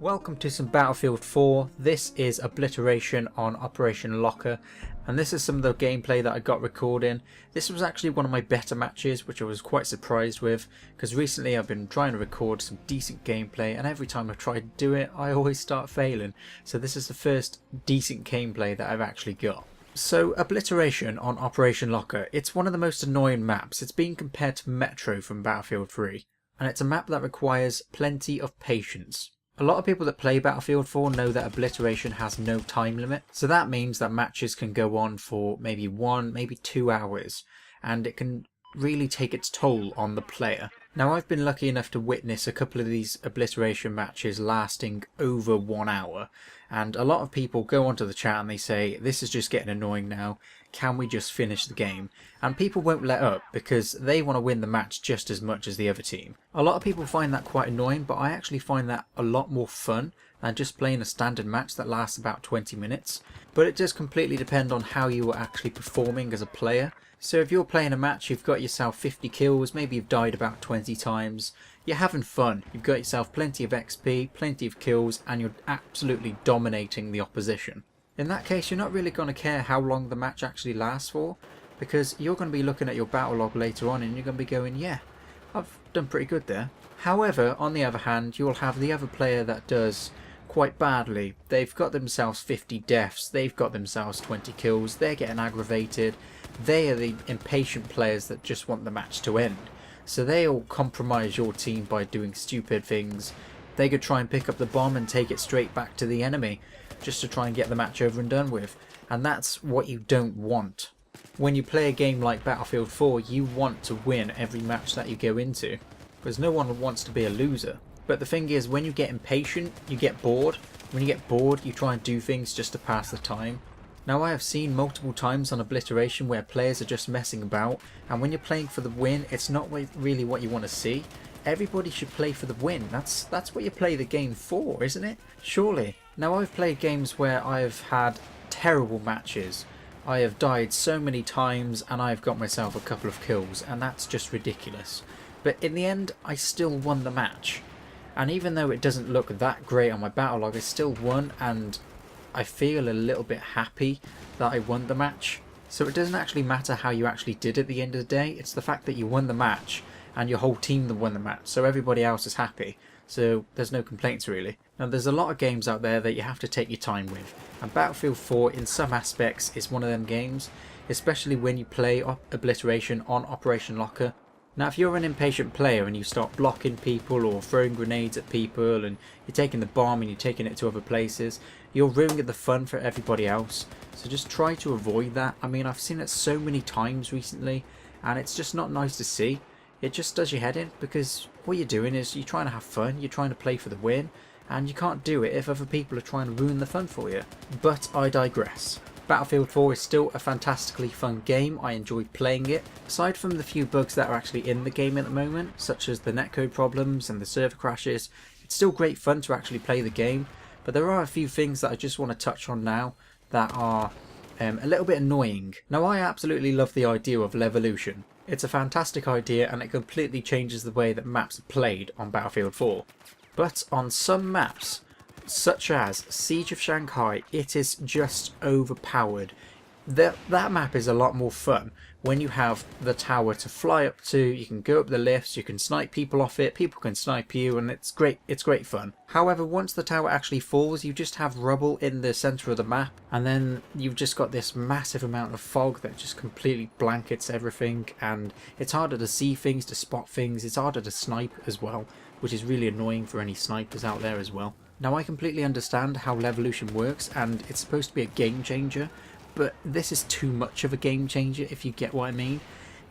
Welcome to some Battlefield 4. This is Obliteration on Operation Locker, and this is some of the gameplay that I got recording. This was actually one of my better matches, which I was quite surprised with, because recently I've been trying to record some decent gameplay, and every time I try to do it I always start failing. So this is the first decent gameplay that I've actually got. So Obliteration on Operation Locker, it's one of the most annoying maps. It's being compared to Metro from Battlefield 3, and it's a map that requires plenty of patience. A lot of people that play Battlefield 4 know that Obliteration has no time limit, so that means that matches can go on for maybe 1, maybe 2 hours, and it can really take its toll on the player. Now, I've been lucky enough to witness a couple of these Obliteration matches lasting over 1 hour, and a lot of people go onto the chat and they say, this is just getting annoying now, can we just finish the game? And people won't let up because they want to win the match just as much as the other team. A lot of people find that quite annoying, but I actually find that a lot more fun than just playing a standard match that lasts about 20 minutes. But it does completely depend on how you are actually performing as a player. So if you're playing a match, you've got yourself 50 kills, maybe you've died about 20 times, you're having fun, you've got yourself plenty of XP, plenty of kills, and you're absolutely dominating the opposition. In that case, you're not really going to care how long the match actually lasts for, because you're going to be looking at your battle log later on and you're going to be going, yeah, I've done pretty good there. However, on the other hand, you'll have the other player that does quite badly. They've got themselves 50 deaths, they've got themselves 20 kills, they're getting aggravated. They are the impatient players that just want the match to end. So they'll compromise your team by doing stupid things. They could try and pick up the bomb and take it straight back to the enemy, just to try and get the match over and done with. And that's what you don't want. When you play a game like Battlefield 4, you want to win every match that you go into, because no one wants to be a loser. But the thing is, when you get impatient, you get bored. When you get bored, you try and do things just to pass the time. Now, I have seen multiple times on Obliteration where players are just messing about, and when you're playing for the win, it's not really what you want to see. Everybody should play for the win. That's what you play the game for, isn't it? Surely. Now, I've played games where I've had terrible matches. I have died so many times and I've got myself a couple of kills, and that's just ridiculous. But in the end, I still won the match. And even though it doesn't look that great on my battle log, I still won, and I feel a little bit happy that I won the match. So it doesn't actually matter how you actually did at the end of the day, it's the fact that you won the match and your whole team that won the match, so everybody else is happy. So there's no complaints really. Now, there's a lot of games out there that you have to take your time with, and Battlefield 4 in some aspects is one of them games, especially when you play Obliteration on Operation Locker. Now, if you're an impatient player and you start blocking people or throwing grenades at people and you're taking the bomb and you're taking it to other places, you're ruining the fun for everybody else. So just try to avoid that. I mean, I've seen it so many times recently and it's just not nice to see. It just does your head in, because what you're doing is you're trying to have fun, you're trying to play for the win, and you can't do it if other people are trying to ruin the fun for you. But I digress. Battlefield 4 is still a fantastically fun game. I enjoy playing it. Aside from the few bugs that are actually in the game at the moment, such as the netcode problems and the server crashes, it's still great fun to actually play the game. But there are a few things that I just want to touch on now that are a little bit annoying. Now, I absolutely love the idea of levolution. It's a fantastic idea and it completely changes the way that maps are played on Battlefield 4. But on some maps, such as Siege of Shanghai, it is just overpowered. That map is a lot more fun when you have the tower to fly up to, you can go up the lifts, you can snipe people off it, people can snipe you, and it's great fun. However, once the tower actually falls, you just have rubble in the centre of the map, and then you've just got this massive amount of fog that just completely blankets everything, and it's harder to see things, to spot things, it's harder to snipe as well, which is really annoying for any snipers out there as well. Now, I completely understand how levolution works, and it's supposed to be a game changer, but this is too much of a game changer, if you get what I mean.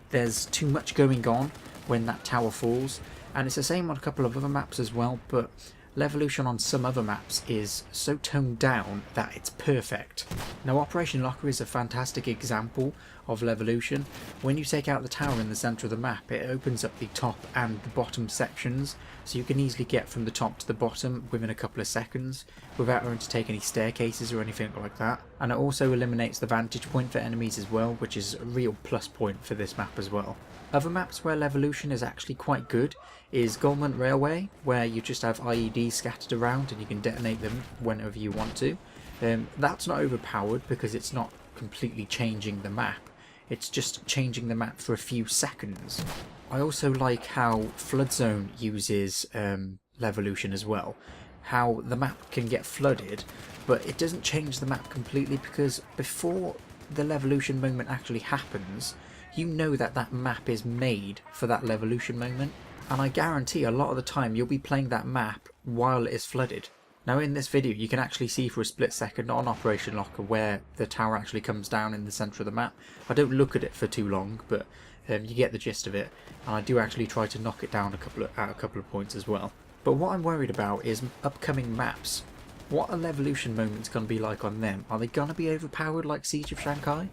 There's too much going on when that tower falls, and it's the same on a couple of other maps as well, but levolution on some other maps is so toned down that it's perfect. Now, Operation Locker is a fantastic example of levolution. When you take out the tower in the centre of the map, it opens up the top and the bottom sections, so you can easily get from the top to the bottom within a couple of seconds without having to take any staircases or anything like that. And it also eliminates the vantage point for enemies as well, which is a real plus point for this map as well. Other maps where levolution is actually quite good is Government Railway, where you just have IEDs scattered around and you can detonate them whenever you want to. That's not overpowered because it's not completely changing the map. It's just changing the map for a few seconds. I also like how Flood Zone uses levolution as well. How the map can get flooded, but it doesn't change the map completely because before the levolution moment actually happens, you know that that map is made for that levolution moment. And I guarantee a lot of the time you'll be playing that map while it is flooded. Now in this video you can actually see for a split second on Operation Locker where the tower actually comes down in the centre of the map. I don't look at it for too long, but you get the gist of it, and I do actually try to knock it down at a couple of points as well. But what I'm worried about is upcoming maps. What are levolution moments going to be like on them? Are they going to be overpowered like Siege of Shanghai?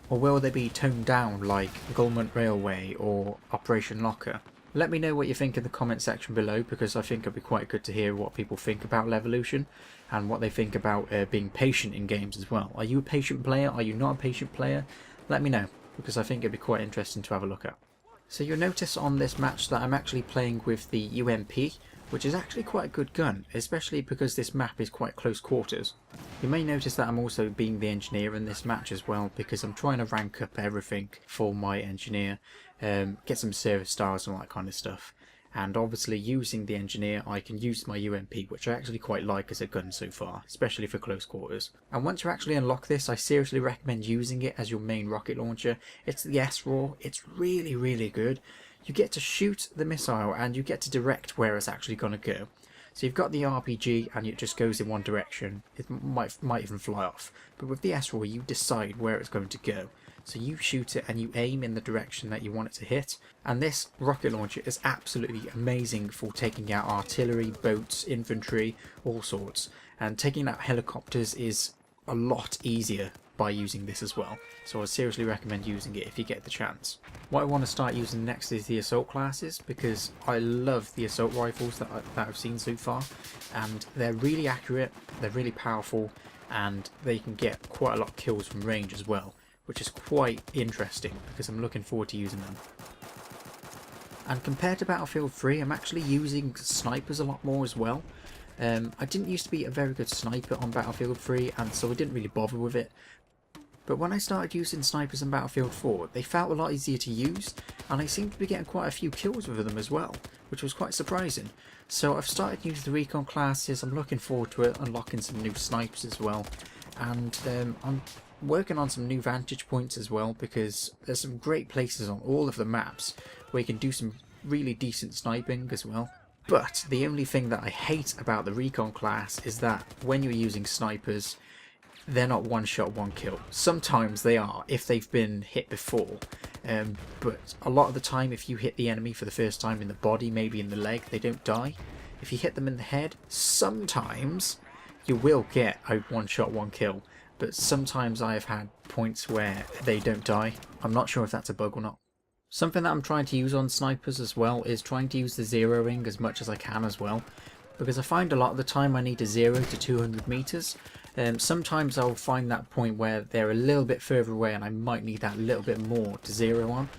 Or will they be toned down like Government Railway or Operation Locker? Let me know what you think in the comment section below, because I think it'd be quite good to hear what people think about levolution and what they think about being patient in games as well. Are you a patient player? Are you not a patient player? Let me know, because I think it'd be quite interesting to have a look at. So you'll notice on this match that I'm actually playing with the UMP, which is actually quite a good gun, especially because this map is quite close quarters. You may notice that I'm also being the engineer in this match as well, because I'm trying to rank up everything for my engineer, get some service stars and all that kind of stuff. And obviously using the engineer I can use my UMP, which I actually quite like as a gun so far, especially for close quarters. And once you actually unlock this, I seriously recommend using it as your main rocket launcher. It's the S-Raw, it's really good. You get to shoot the missile and you get to direct where it's actually going to go. So you've got the RPG and it just goes in one direction. It might even fly off. But with the S-Raw you decide where it's going to go. So you shoot it and you aim in the direction that you want it to hit. And this rocket launcher is absolutely amazing for taking out artillery, boats, infantry, all sorts. And taking out helicopters is a lot easier by using this as well. So I seriously recommend using it if you get the chance. What I want to start using next is the assault classes, because I love the assault rifles that I've seen so far, and they're really accurate, they're really powerful, and they can get quite a lot of kills from range as well, which is quite interesting because I'm looking forward to using them. And compared to Battlefield 3, I'm actually using snipers a lot more as well. I didn't used to be a very good sniper on Battlefield 3, and so I didn't really bother with it. But when I started using snipers in Battlefield 4, they felt a lot easier to use, and I seemed to be getting quite a few kills with them as well, which was quite surprising. So I've started using the recon classes. I'm looking forward to it, unlocking some new snipers as well, and I'm working on some new vantage points as well, because there's some great places on all of the maps where you can do some really decent sniping as well. But the only thing that I hate about the recon class is that when you're using snipers, they're not one shot, one kill. Sometimes they are, if they've been hit before. But a lot of the time, if you hit the enemy for the first time in the body, maybe in the leg, they don't die. If you hit them in the head, sometimes you will get a one shot, one kill. But sometimes I have had points where they don't die. I'm not sure if that's a bug or not. Something that I'm trying to use on snipers as well is trying to use the zeroing as much as I can as well, because I find a lot of the time I need to 0 to 200 meters. Sometimes I'll find that point where they're a little bit further away and I might need that little bit more to zero on.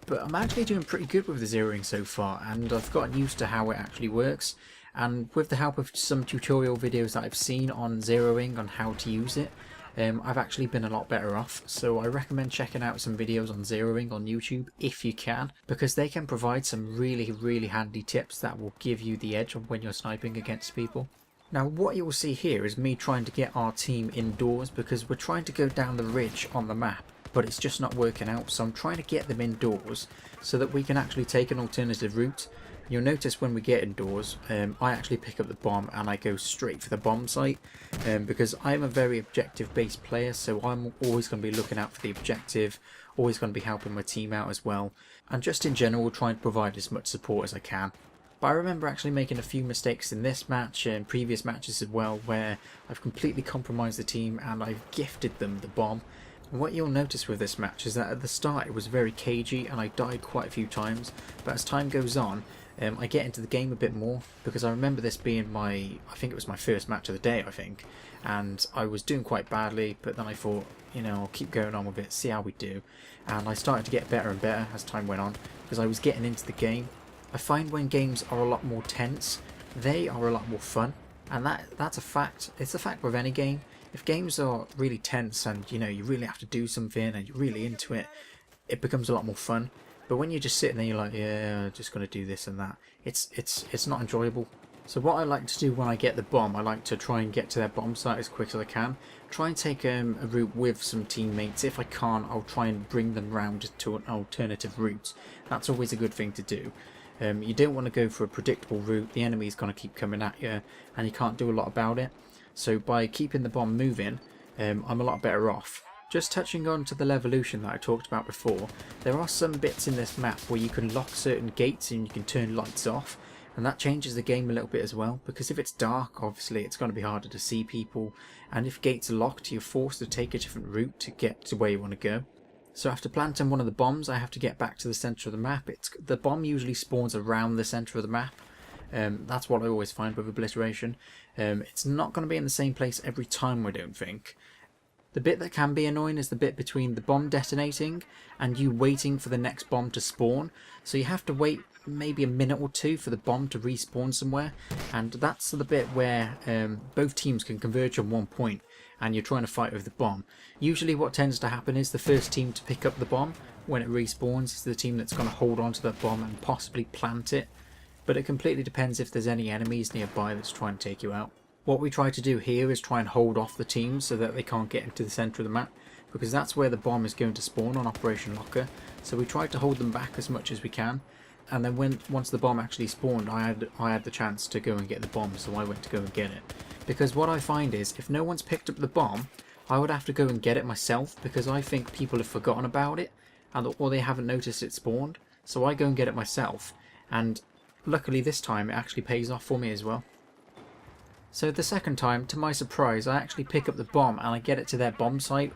But I'm actually doing pretty good with the zeroing so far, and I've gotten used to how it actually works. And with the help of some tutorial videos that I've seen on zeroing, on how to use it, I've actually been a lot better off. So I recommend checking out some videos on zeroing on YouTube if you can, because they can provide some really handy tips that will give you the edge when you're sniping against people. Now what you will see here is me trying to get our team indoors, because we're trying to go down the ridge on the map, but it's just not working out. So I'm trying to get them indoors so that we can actually take an alternative route. You'll notice when we get indoors, I actually pick up the bomb and I go straight for the bomb site, because I'm a very objective based player, so I'm always going to be looking out for the objective, always going to be helping my team out as well, and just in general trying to provide as much support as I can. But I remember actually making a few mistakes in this match and previous matches as well, where I've completely compromised the team and I've gifted them the bomb. And what you'll notice with this match is that at the start it was very cagey and I died quite a few times, but as time goes on, I get into the game a bit more, because I remember this being I think it was my first match of the day, I think, and I was doing quite badly, but then I thought, you know, I'll keep going on with it, see how we do, and I started to get better and better as time went on, because I was getting into the game. I find when games are a lot more tense, they are a lot more fun, and that's a fact. It's a fact with any game. If games are really tense and, you know, you really have to do something and you're really into it, it becomes a lot more fun. But when you're just sitting there, you're like, yeah, just gonna do this and that. It's not enjoyable. So what I like to do when I get the bomb, I like to try and get to their bomb site as quick as I can. Try and take a route with some teammates. If I can't, I'll try and bring them round to an alternative route. That's always a good thing to do. You don't want to go for a predictable route. The enemy's going to keep coming at you, and you can't do a lot about it. So by keeping the bomb moving, I'm a lot better off. Just touching on to the levolution that I talked about before, there are some bits in this map where you can lock certain gates and you can turn lights off, and that changes the game a little bit as well, because if it's dark, obviously it's going to be harder to see people, and if gates are locked, you're forced to take a different route to get to where you want to go. So after planting one of the bombs, I have to get back to the centre of the map. The bomb usually spawns around the centre of the map. That's what I always find with Obliteration. It's not going to be in the same place every time, I don't think. The bit that can be annoying is the bit between the bomb detonating and you waiting for the next bomb to spawn. So you have to wait maybe a minute or two for the bomb to respawn somewhere, and that's the bit where both teams can converge on one point and you're trying to fight with the bomb. Usually what tends to happen is the first team to pick up the bomb when it respawns is the team that's going to hold on to that bomb and possibly plant it, but it completely depends if there's any enemies nearby that's trying to take you out. What we try to do here is try and hold off the teams so that they can't get into the centre of the map, because that's where the bomb is going to spawn on Operation Locker. So we try to hold them back as much as we can, and then once the bomb actually spawned, I had the chance to go and get the bomb, so I went to go and get it. Because what I find is, if no one's picked up the bomb, I would have to go and get it myself, because I think people have forgotten about it, or they haven't noticed it spawned. So I go and get it myself, and luckily this time it actually pays off for me as well. So the second time, to my surprise, I actually pick up the bomb and I get it to their bomb site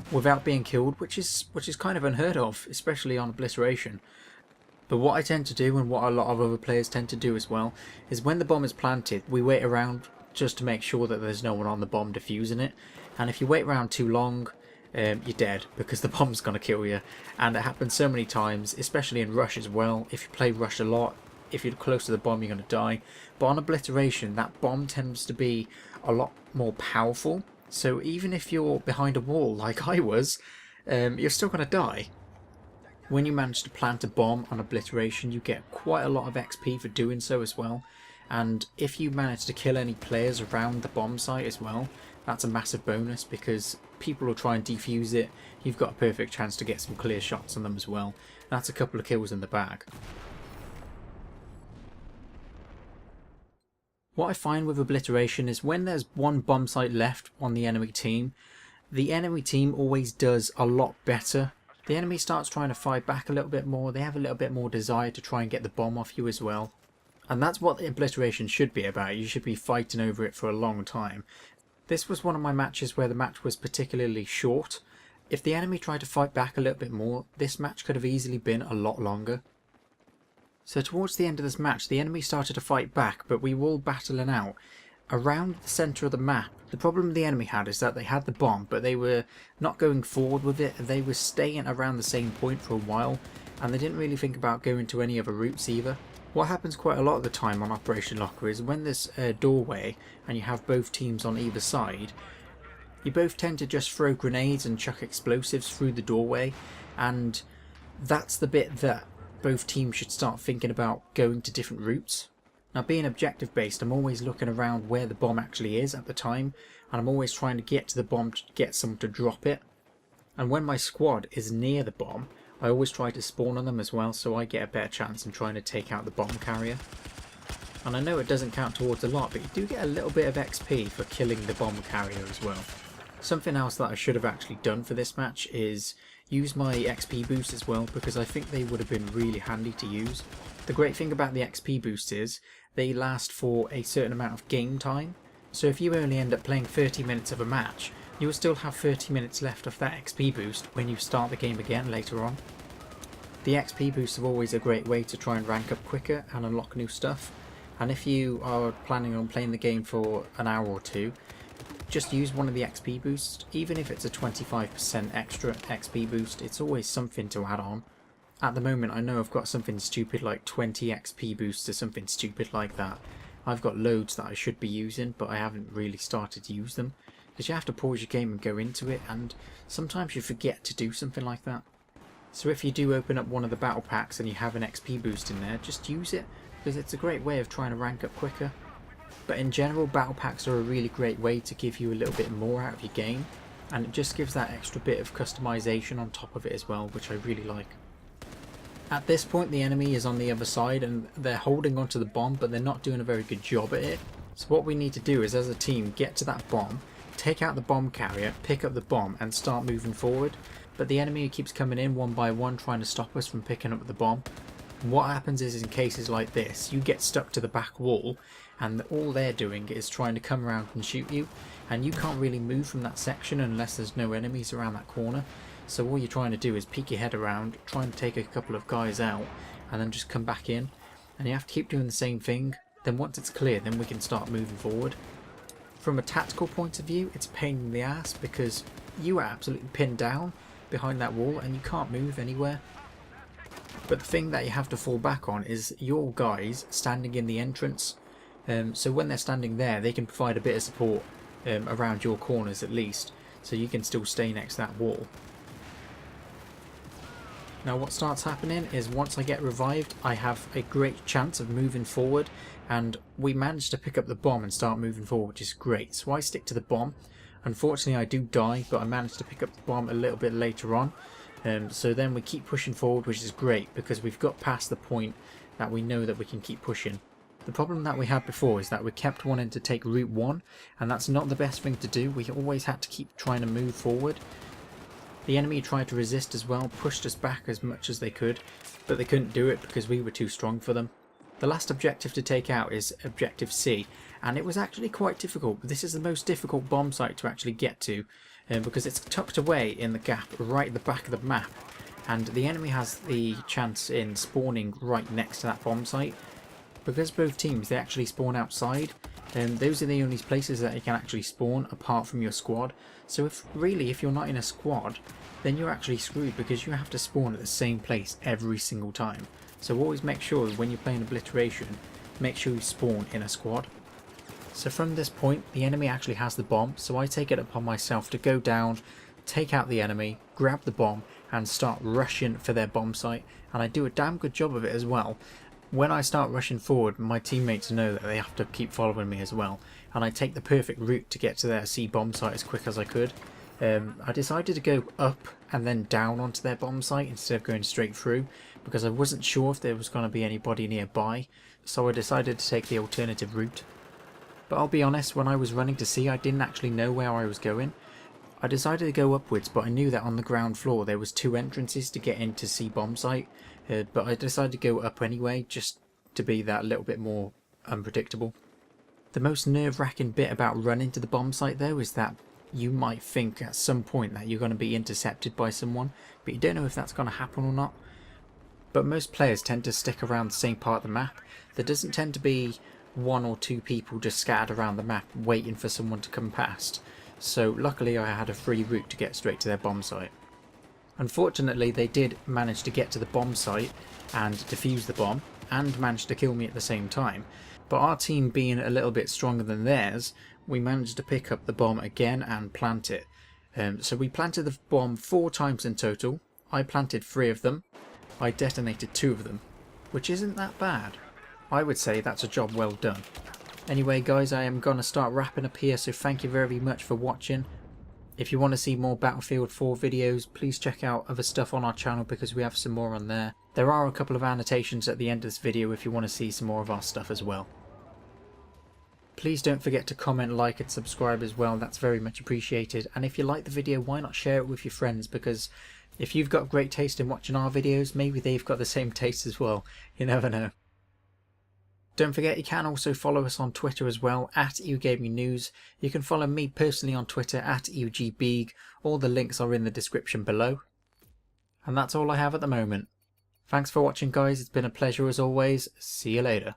without being killed, which is kind of unheard of, especially on Obliteration. But what I tend to do, and what a lot of other players tend to do as well, is when the bomb is planted, we wait around just to make sure that there's no one on the bomb defusing it. And if you wait around too long, you're dead, because the bomb's going to kill you. And it happens so many times, especially in Rush as well. If you play Rush a lot, if you're close to the bomb, you're going to die. But on Obliteration, that bomb tends to be a lot more powerful. So even if you're behind a wall, like I was, you're still going to die. When you manage to plant a bomb on Obliteration, you get quite a lot of XP for doing so as well. And if you manage to kill any players around the bomb site as well, that's a massive bonus, because people will try and defuse it. You've got a perfect chance to get some clear shots on them as well. That's a couple of kills in the bag. What I find with Obliteration is when there's one bomb site left on the enemy team always does a lot better. The enemy starts trying to fight back a little bit more, they have a little bit more desire to try and get the bomb off you as well. And that's what the Obliteration should be about. You should be fighting over it for a long time. This was one of my matches where the match was particularly short. If the enemy tried to fight back a little bit more, this match could have easily been a lot longer. So towards the end of this match, the enemy started to fight back, but we were all battling out around the centre of the map. The problem the enemy had is that they had the bomb, but they were not going forward with it. They were staying around the same point for a while, and they didn't really think about going to any other routes either. What happens quite a lot of the time on Operation Locker is when there's a doorway and you have both teams on either side, you both tend to just throw grenades and chuck explosives through the doorway, and that's the bit that both teams should start thinking about going to different routes. Now, being objective based, I'm always looking around where the bomb actually is at the time, and I'm always trying to get to the bomb to get someone to drop it. And when my squad is near the bomb, I always try to spawn on them as well, so I get a better chance in trying to take out the bomb carrier. And I know it doesn't count towards a lot, but you do get a little bit of XP for killing the bomb carrier as well. Something else that I should have actually done for this match is use my XP boost as well, because I think they would have been really handy to use. The great thing about the XP boost is they last for a certain amount of game time, so if you only end up playing 30 minutes of a match, you will still have 30 minutes left of that XP boost when you start the game again later on. The XP boosts are always a great way to try and rank up quicker and unlock new stuff, and if you are planning on playing the game for an hour or two, just use one of the XP boosts. Even if it's a 25% extra XP boost, it's always something to add on. At the moment I know I've got something stupid like 20 XP boosts or something stupid like that. I've got loads that I should be using, but I haven't really started to use them, because you have to pause your game and go into it, and sometimes you forget to do something like that. So if you do open up one of the battle packs and you have an XP boost in there, just use it, because it's a great way of trying to rank up quicker. But in general, battle packs are a really great way to give you a little bit more out of your game, and it just gives that extra bit of customization on top of it as well, which I really like. At this point the enemy is on the other side and they're holding onto the bomb, but they're not doing a very good job at it. So what we need to do is, as a team, get to that bomb, take out the bomb carrier, pick up the bomb and start moving forward. But the enemy keeps coming in one by one trying to stop us from picking up the bomb. And what happens is, in cases like this, you get stuck to the back wall and all they're doing is trying to come around and shoot you, and you can't really move from that section unless there's no enemies around that corner. So all you're trying to do is peek your head around, try and take a couple of guys out and then just come back in, and you have to keep doing the same thing. Then once it's clear, then we can start moving forward. From a tactical point of view, it's a pain in the ass because you are absolutely pinned down behind that wall and you can't move anywhere. But the thing that you have to fall back on is your guys standing in the entrance. So when they're standing there, they can provide a bit of support around your corners at least, so you can still stay next to that wall. Now what starts happening is, once I get revived, I have a great chance of moving forward, and we managed to pick up the bomb and start moving forward, which is great. So I stick to the bomb. Unfortunately I do die, but I managed to pick up the bomb a little bit later on. So then we keep pushing forward, which is great because we've got past the point that we know that we can keep pushing. The problem that we had before is that we kept wanting to take Route 1, and that's not the best thing to do. We always had to keep trying to move forward. The enemy tried to resist as well, pushed us back as much as they could, but they couldn't do it because we were too strong for them. The last objective to take out is Objective C, and it was actually quite difficult. This is the most difficult bomb site to actually get to, because it's tucked away in the gap right at the back of the map, and the enemy has the chance in spawning right next to that bomb site. Because both teams, they actually spawn outside, and those are the only places that you can actually spawn apart from your squad. So if you're not in a squad, then you're actually screwed because you have to spawn at the same place every single time. So always make sure when you're playing Obliteration, make sure you spawn in a squad. So from this point, the enemy actually has the bomb, so I take it upon myself to go down, take out the enemy, grab the bomb and start rushing for their bomb site, and I do a damn good job of it as well. When I start rushing forward, my teammates know that they have to keep following me as well, and I take the perfect route to get to their C bomb site as quick as I could. I decided to go up and then down onto their bomb site instead of going straight through, because I wasn't sure if there was going to be anybody nearby, so I decided to take the alternative route. But I'll be honest, when I was running to C, I didn't actually know where I was going. I decided to go upwards, but I knew that on the ground floor there was 2 entrances to get into C bomb site, but I decided to go up anyway, just to be that little bit more unpredictable. The most nerve-wracking bit about running to the bomb site though is that you might think at some point that you're going to be intercepted by someone, but you don't know if that's going to happen or not. But most players tend to stick around the same part of the map. There doesn't tend to be 1 or 2 people just scattered around the map waiting for someone to come past. So luckily I had a free route to get straight to their bomb site. Unfortunately they did manage to get to the bomb site and defuse the bomb, and managed to kill me at the same time. But our team being a little bit stronger than theirs, we managed to pick up the bomb again and plant it. So we planted the bomb 4 times in total. I planted 3 of them. I detonated 2 of them, which isn't that bad. I would say that's a job well done. Anyway guys, I am going to start wrapping up here, so thank you very much for watching. If you want to see more Battlefield 4 videos, please check out other stuff on our channel because we have some more on there. There are a couple of annotations at the end of this video if you want to see some more of our stuff as well. Please don't forget to comment, like and subscribe as well, that's very much appreciated. And if you like the video, why not share it with your friends, because if you've got great taste in watching our videos, maybe they've got the same taste as well. You never know. Don't forget you can also follow us on Twitter as well, at EuGaming News. You can follow me personally on Twitter at EuGBeag. All the links are in the description below. And that's all I have at the moment. Thanks for watching guys, it's been a pleasure as always, see you later.